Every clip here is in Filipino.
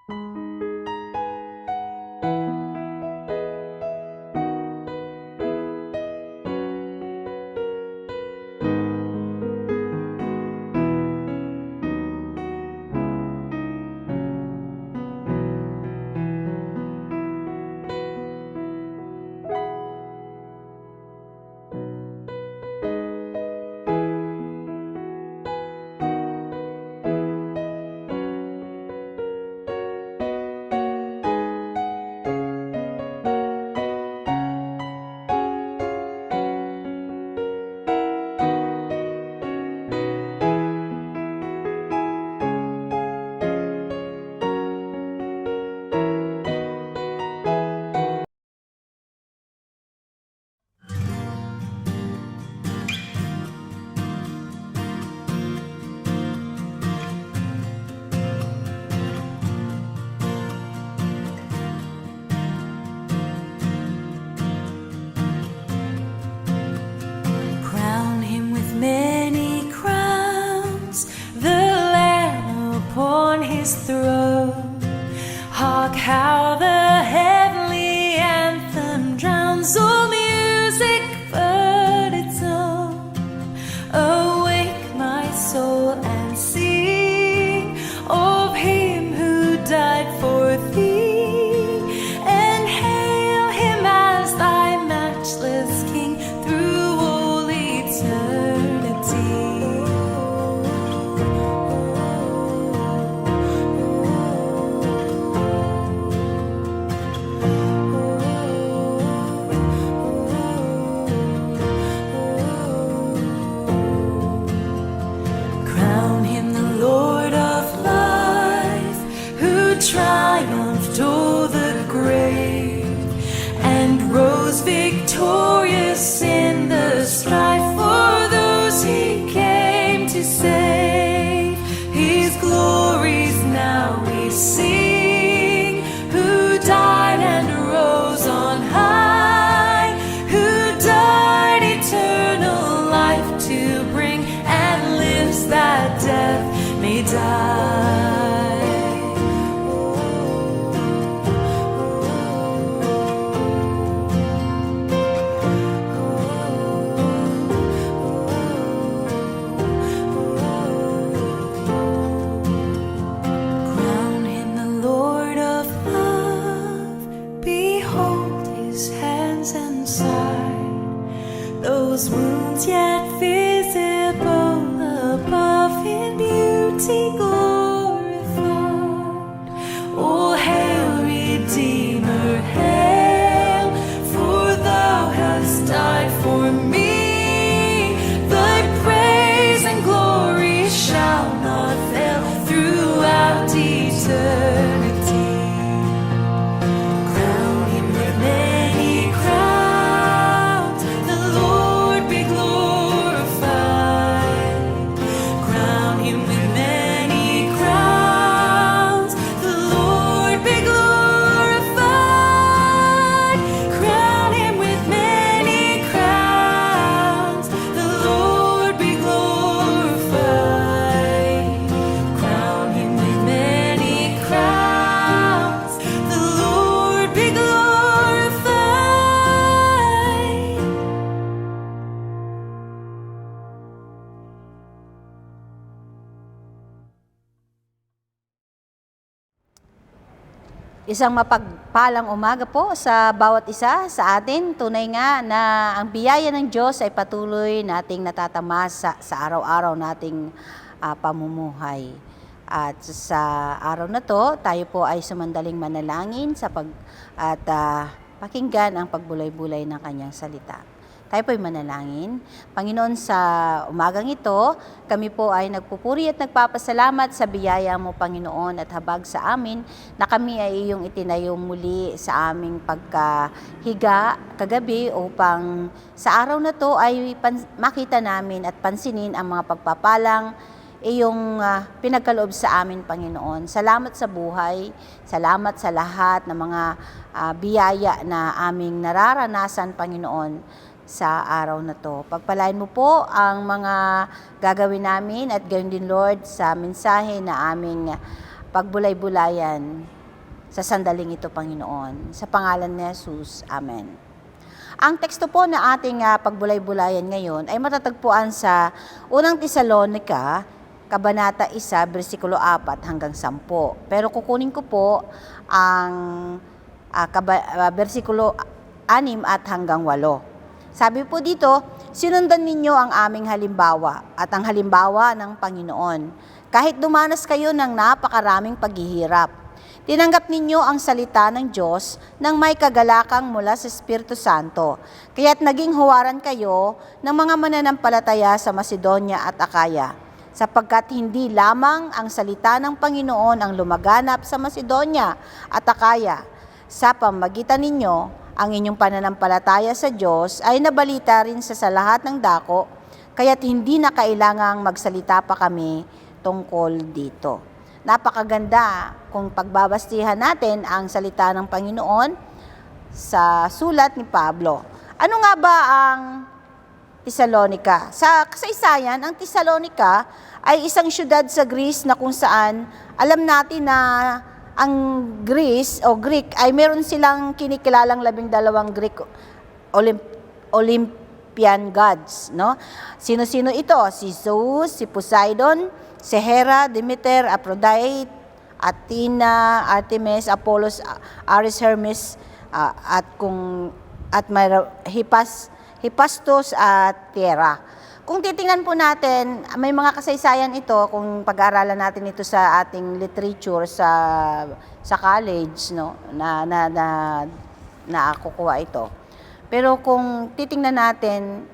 Throne. Hark how the heavenly anthem drowns all music but its own. Awake my soul and sing of him who died for thee, and hail him as thy matchless King through all eternity. Triumphed o'er the grave and rose victorious in the strife for those he came to save. His glories now we sing, who died and rose on high, who died eternal life to bring, and lives that death may die. Those wounds yet visible above, in beauty glorified. All hail, Redeemer, hail, for thou hast died for me. Thy praise and glory shall not fail throughout eternity. Crown him with many crowns, the Lord be glorified. Crown him with many crowns, the Lord be glorified. Crown him with many crowns, the Lord be glorified. Crown him with many crowns, the Lord be glorified. Isang mapagpalang umaga po sa bawat isa sa atin. Tunay nga na ang biyaya ng Diyos ay patuloy nating natatamasa sa araw-araw nating pamumuhay. At sa araw na to, tayo po ay sumandaling manalangin at pakinggan ang pagbulay-bulay ng kanyang salita. Tayo po ay manalangin. Panginoon, sa umagang ito, kami po ay nagpupuri at nagpapasalamat sa biyaya mo, Panginoon, at habag sa amin na kami ay iyong itinayo muli sa aming pagkahiga kagabi upang sa araw na to ay makita namin at pansinin ang mga pagpapalang iyong pinagkaloob sa amin, Panginoon. Salamat sa buhay, salamat sa lahat ng mga biyaya na aming nararanasan, Panginoon, sa araw na to. Pagpalain mo po ang mga gagawin namin at gayon din, Lord, sa mensahe na aming pagbulay-bulayan. sa sandaling ito, Panginoon. Sa pangalan ni Jesus, Amen. Ang teksto po na ating pagbulay-bulayan ngayon ay matatagpuan sa unang Tesalonica, Kabanata 1, versikulo 4 hanggang 10. Pero kukunin ko po ang versikulo 6 at hanggang 8. Sabi po dito, sinundan ninyo ang aming halimbawa at ang halimbawa ng Panginoon. Kahit dumanas kayo ng napakaraming paghihirap, tinanggap ninyo ang salita ng Diyos nang may kagalakang mula sa Espiritu Santo. Kaya't naging huwaran kayo ng mga mananampalataya sa Macedonia at Akaya, sapagkat hindi lamang ang salita ng Panginoon ang lumaganap sa Macedonia at Akaya. Sa pamagitan ninyo, ang inyong pananampalataya sa Diyos ay nabalita rin sa lahat ng dako, kaya't hindi na kailangang magsalita pa kami tungkol dito. Napakaganda kung pagbabastihan natin ang salita ng Panginoon sa sulat ni Pablo. Ano nga ba ang Tesalonica? Sa kasaysayan, ang Tesalonica ay isang syudad sa Greece na kung saan alam natin na ang Greece o Greek ay meron silang kinikilalang 12 Greek Olympian gods, no? Sino-sino ito? Si Zeus, si Poseidon, si Hera, Demeter, Aphrodite, Athena, Artemis, Apollos, Ares, Hermes, at Hephaestus at Thera. Kung titingnan po natin, may mga kasaysayan ito kung pag-aaralan natin ito sa ating literature sa college, no, na kukuha ito. Pero kung titingnan natin,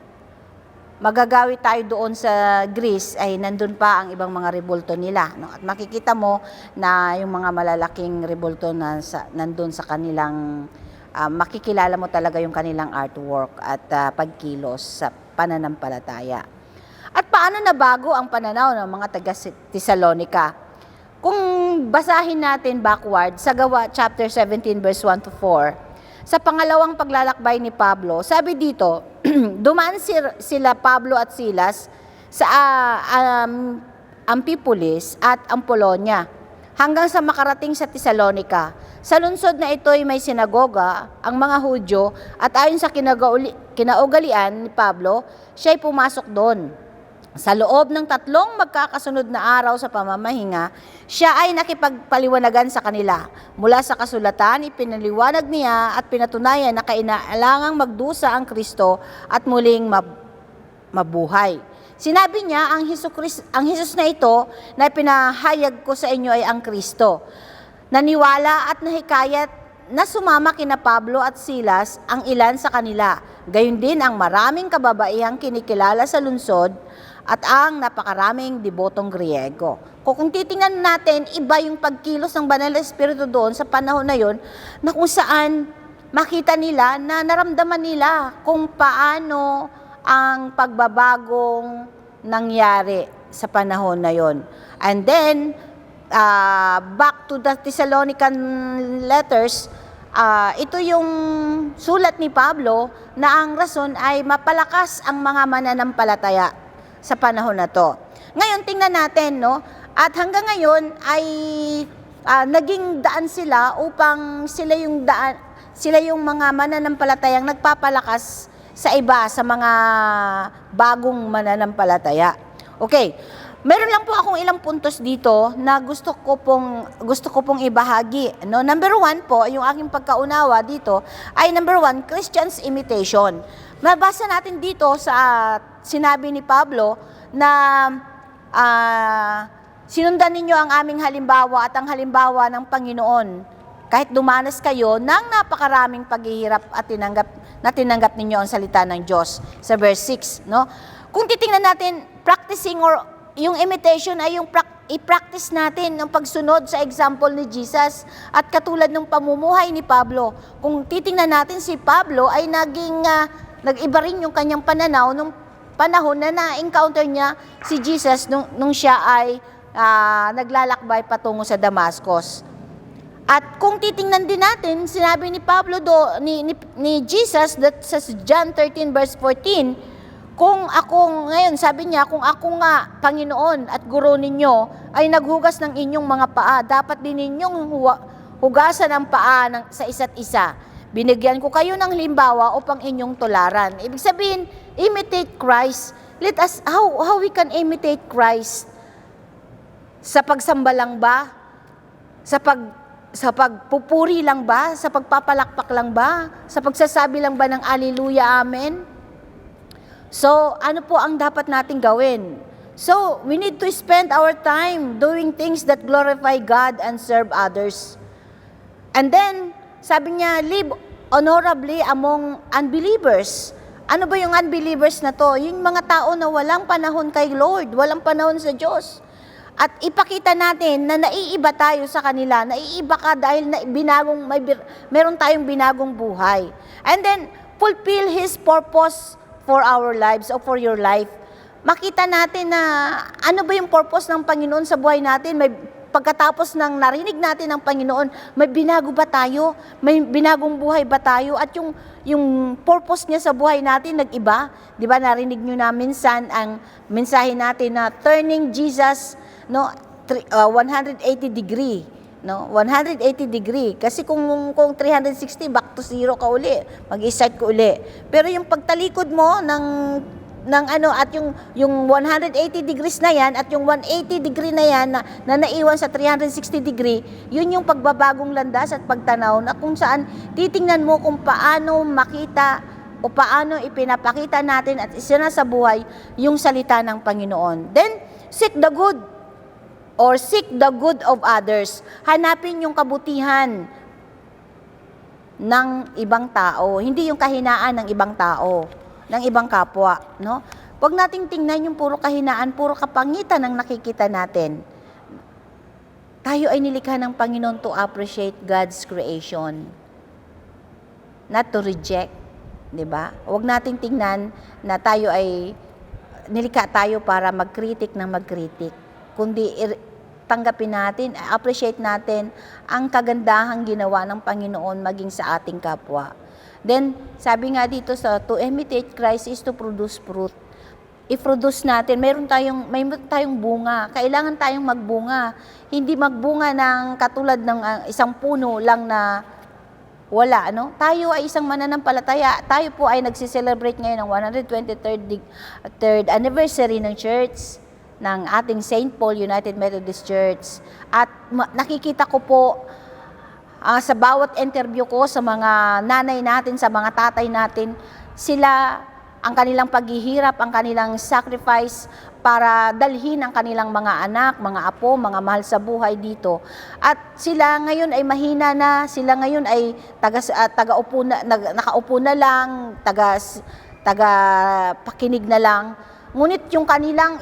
magagawi tayo doon sa Greece ay nandun pa ang ibang mga rebulto nila, no? At makikita mo na yung mga malalaking rebulto na nandun sa kanilang, makikilala mo talaga yung kanilang artwork at pagkilos sa pananampalataya. At paano nabago ang pananaw ng mga taga-Tesalonica? Kung basahin natin backward sa Gawa chapter 17 verse 1 to 4, sa pangalawang paglalakbay ni Pablo, sabi dito, dumaan sila Pablo at Silas sa Amphipolis at Apollonia hanggang sa makarating sa Tesalonica. Sa lungsod na ito ay may sinagoga ang mga Hudyo at ayon sa kinaugalian ni Pablo, siya ay pumasok doon. Sa loob ng 3 magkakasunod na araw sa pamamahinga, siya ay nakipagpaliwanagan sa kanila. Mula sa kasulatan, ipinaliwanag niya at pinatunayan na kailangang magdusa ang Kristo at muling mabuhay. Sinabi niya, ang Hesus na ito na pinahayag ko sa inyo ay ang Kristo. Naniwala at nahikayat na sumama kina Pablo at Silas ang ilan sa kanila. Gayon din ang maraming kababaihang kinikilala sa lungsod at ang napakaraming debotong Griego. Kung titingnan natin, iba yung pagkilos ng Banal na Espiritu doon sa panahon na yon, na kung saan makita nila na naramdaman nila kung paano ang pagbabagong nangyari sa panahon na yon. And then, back to the Thessalonican letters, ito yung sulat ni Pablo na ang rason ay mapalakas ang mga mananampalataya sa panahon na to. Ngayon, tingnan natin, no? At hanggang ngayon ay naging daan sila upang sila yung mga mananampalatayang nagpapalakas sa iba, sa mga bagong mananampalataya. Okay. Meron lang po akong ilang puntos dito na gusto ko pong ibahagi, no? Number 1 po, yung aking pagkaunawa dito ay number 1, Christians imitation. Mabasa natin dito sa sinabi ni Pablo na sinundan ninyo ang aming halimbawa at ang halimbawa ng Panginoon. Kahit dumanas kayo ng napakaraming paghihirap at tinanggap ninyo ang salita ng Diyos. Sa verse 6, no? Kung titingnan natin, practicing or yung imitation ay yung i-practice natin ng pagsunod sa example ni Jesus at katulad ng pamumuhay ni Pablo. Kung titingnan natin, si Pablo ay nag-iba rin yung kanyang pananaw nung panahon na na-encounter niya si Jesus nung siya ay naglalakbay patungo sa Damascus. At kung titingnan din natin, sinabi ni Pablo ni Jesus that sa John 13 verse 14, kung ako, ngayon sabi niya, kung ako nga, Panginoon at Guro ninyo, ay naghugas ng inyong mga paa, dapat din ninyong hugasan ang paa sa isa't isa. Binigyan ko kayo ng halimbawa upang inyong tularan. Ibig sabihin, imitate Christ. Let us, how we can imitate Christ? Sa pagsamba lang ba? Sa pagpupuri lang ba? Sa pagpapalakpak lang ba? Sa pagsasabi lang ba ng Alleluia, Amen? So, ano po ang dapat nating gawin? So, we need to spend our time doing things that glorify God and serve others. And then, sabi niya, live honorably among unbelievers. Ano ba yung unbelievers na to? Yung mga tao na walang panahon kay Lord, walang panahon sa Diyos. At ipakita natin na naiiba tayo sa kanila. Naiiba ka dahil meron tayong binagong buhay. And then, fulfill His purpose for our lives or for your life. Makita natin na ano ba yung purpose ng Panginoon sa buhay natin. Pagkatapos ng narinig natin ng Panginoon, may binago ba tayo? May binagong buhay ba tayo? At yung purpose niya sa buhay natin nag-iba. Di ba narinig nyo na minsan ang mensahe natin na turning Jesus 180 degree. No, 180 degree. Kasi kung 360, back to zero ka uli. Mag-start ka uli. Pero yung pagtalikod mo at yung 180 degrees na yan at yung 180 degree na yan na naiwan sa 360 degree, yun yung pagbabagong landas at pagtanaw na kung saan titingnan mo kung paano makita o paano ipinapakita natin at isa sa buhay yung salita ng Panginoon. Then, seek the good of others. Hanapin yung kabutihan ng ibang tao, hindi yung kahinaan ng ibang tao, ng ibang kapwa, no? Huwag nating tingnan yung puro kahinaan, puro kapangitan ang nakikita natin. Tayo ay nilikha ng Panginoon to appreciate God's creation, not to reject, 'di ba? Huwag nating tingnan na nilikha tayo para magkritik ng magkritik, kundi tanggapin natin, appreciate natin ang kagandahang ginawa ng Panginoon maging sa ating kapwa. Then, sabi nga dito to imitate Christ is to produce fruit. I-produce natin, mayroon tayong bunga. Kailangan tayong magbunga. Hindi magbunga ng katulad ng isang puno lang na wala, ano? Tayo ay isang mananampalataya. Tayo po ay nagsiselebrate ngayon ng 123rd anniversary ng church, ng ating St. Paul United Methodist Church. At nakikita ko po sa bawat interview ko sa mga nanay natin, sa mga tatay natin, sila, ang kanilang paghihirap, ang kanilang sacrifice para dalhin ang kanilang mga anak, mga apo, mga mahal sa buhay dito. At sila ngayon ay mahina na, sila ngayon ay nakaupo na lang, pakinig na lang. Ngunit yung kanilang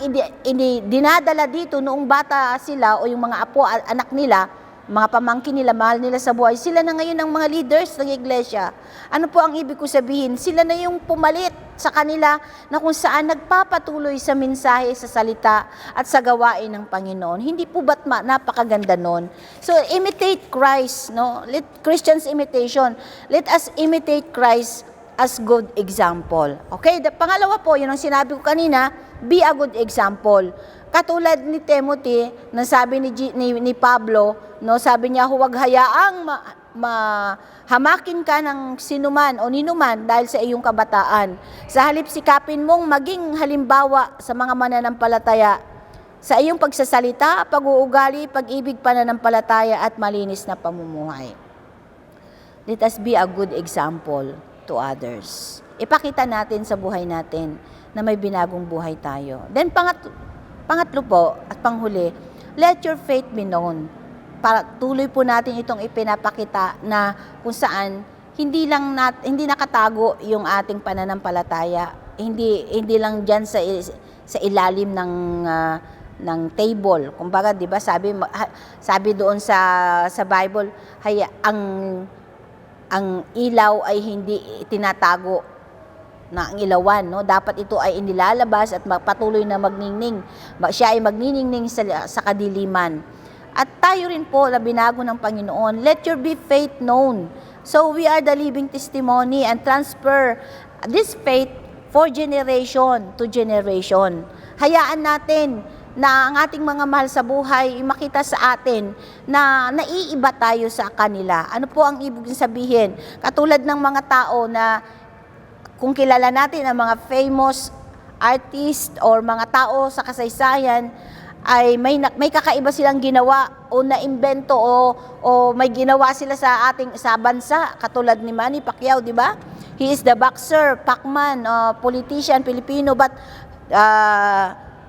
dinadala dito noong bata sila o yung mga apo, anak nila, mga pamangkin nila, mahal nila sa buhay, sila na ngayon ang mga leaders ng iglesia. Ano po ang ibig ko sabihin? Sila na yung pumalit sa kanila na kung saan nagpapatuloy sa mensahe, sa salita at sa gawain ng Panginoon. Hindi po ba't napakaganda nun? So, imitate Christ, no? Christians imitation. Let us imitate Christ as good example. Okay? Pangalawa po, yun ang sinabi ko kanina, be a good example. Katulad ni Timothy, na sabi ni Pablo, no, sabi niya, huwag hayaang hamakin ka ng sinuman o ninuman dahil sa iyong kabataan. Sa halip sikapin mong maging halimbawa sa mga mananampalataya, sa iyong pagsasalita, pag-uugali, pag-ibig, pananampalataya at malinis na pamumuhay. Let us be a good example to others. Ipakita natin sa buhay natin na may binagong buhay tayo. Then pangatlo po at panghuli, let your faith be known. Para tuloy po natin itong ipinapakita na kung saan hindi nakatago yung ating pananampalataya. Hindi lang diyan sa ilalim ng table. Kumbaga, 'di ba, sabi doon sa Bible, ang ilaw ay hindi tinatago na ang ilawan, no? Dapat ito ay inilalabas at patuloy na magningning. Siya ay magniningning sa kadiliman. At tayo rin po na binago ng Panginoon, let your be faith known. So we are the living testimony and transfer this faith for generation to generation. Hayaan natin na ang ating mga mahal sa buhay makita sa atin na naiiba tayo sa kanila. Ano po ang ibig sabihin? Katulad ng mga tao na kung kilala natin ang mga famous artist or mga tao sa kasaysayan, ay may kakaiba silang ginawa o naimbento o may ginawa sila sa bansa, katulad ni Manny Pacquiao, di ba? He is the boxer, Pacman, politician, Pilipino, but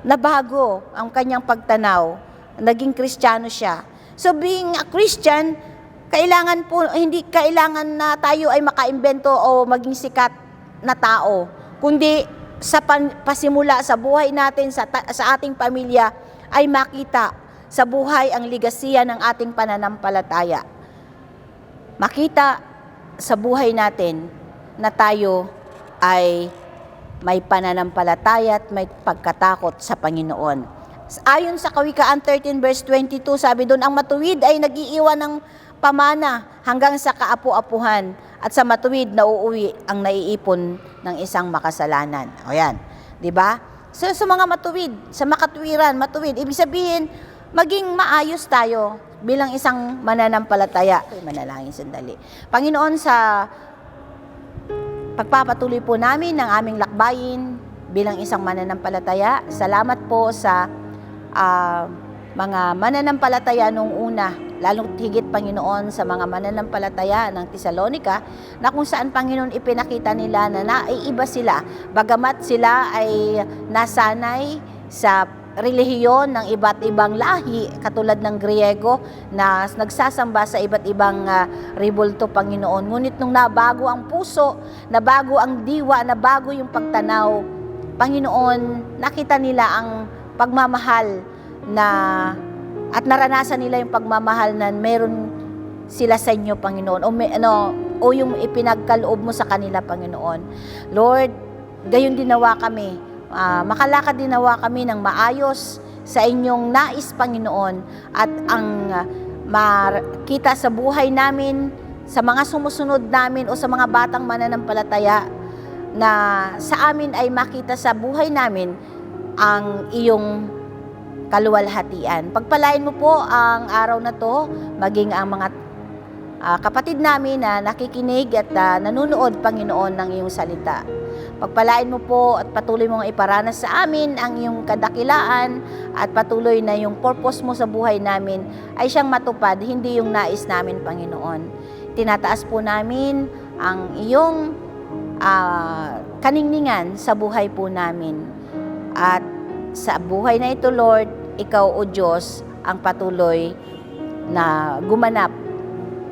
nabago ang kanyang pagtanaw. Naging Kristiyano siya. So being a Christian, hindi kailangan na tayo ay makaimbento o maging sikat na tao, kundi sa pasimula sa buhay natin, sa ating pamilya, ay makita sa buhay ang ligasiya ng ating pananampalataya. Makita sa buhay natin na tayo ay may pananampalataya at may pagkatakot sa Panginoon. Ayon sa Kawikaan 13 verse 22, sabi doon, ang matuwid ay nag-iiwan ng pamana hanggang sa kaapu-apuhan, at sa matuwid na uuwi ang naiipon ng isang makasalanan. O yan, di ba? So sa mga matuwid, sa makatwiran, matuwid, ibig sabihin, maging maayos tayo bilang isang mananampalataya. Manalangin sandali. Panginoon, sa pagpapatuloy po namin ng aming lakbayin bilang isang mananampalataya, salamat po sa mga mananampalataya nung una, lalong higit, Panginoon, sa mga mananampalataya ng Tesalonica, na kung saan, Panginoon, ipinakita nila na naiiba sila, bagamat sila ay nasanay sa relihiyon ng iba't ibang lahi, katulad ng Griego, na nagsasamba sa iba't ibang rebulto, Panginoon. Ngunit nung nabago ang puso, nabago ang diwa, nabago yung pagtanaw, Panginoon, nakita nila ang pagmamahal at naranasan nila yung pagmamahal na meron sila sa inyo, Panginoon, o yung ipinagkaloob mo sa kanila, Panginoon. Lord, gayon dinawa kami, makalakad dinawa kami ng maayos sa inyong nais, Panginoon, at ang makita sa buhay namin, sa mga sumusunod namin o sa mga batang mananampalataya, na sa amin ay makita sa buhay namin ang iyong kaluwalhatian. Pagpalain mo po ang araw na to, maging ang mga kapatid namin na nakikinig at nanunood, Panginoon, ng iyong salita. Pagpalain mo po at patuloy mong iparanas sa amin ang iyong kadakilaan, at patuloy na yung purpose mo sa buhay namin ay siyang matupad, hindi yung nais namin, Panginoon. Tinataas po namin ang iyong kaningningan sa buhay po namin. At sa buhay na ito, Lord, ikaw, O Diyos, ang patuloy na gumanap.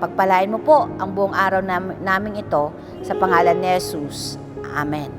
Pagpalain mo po ang buong araw namin ito sa pangalan ni Jesus. Amen.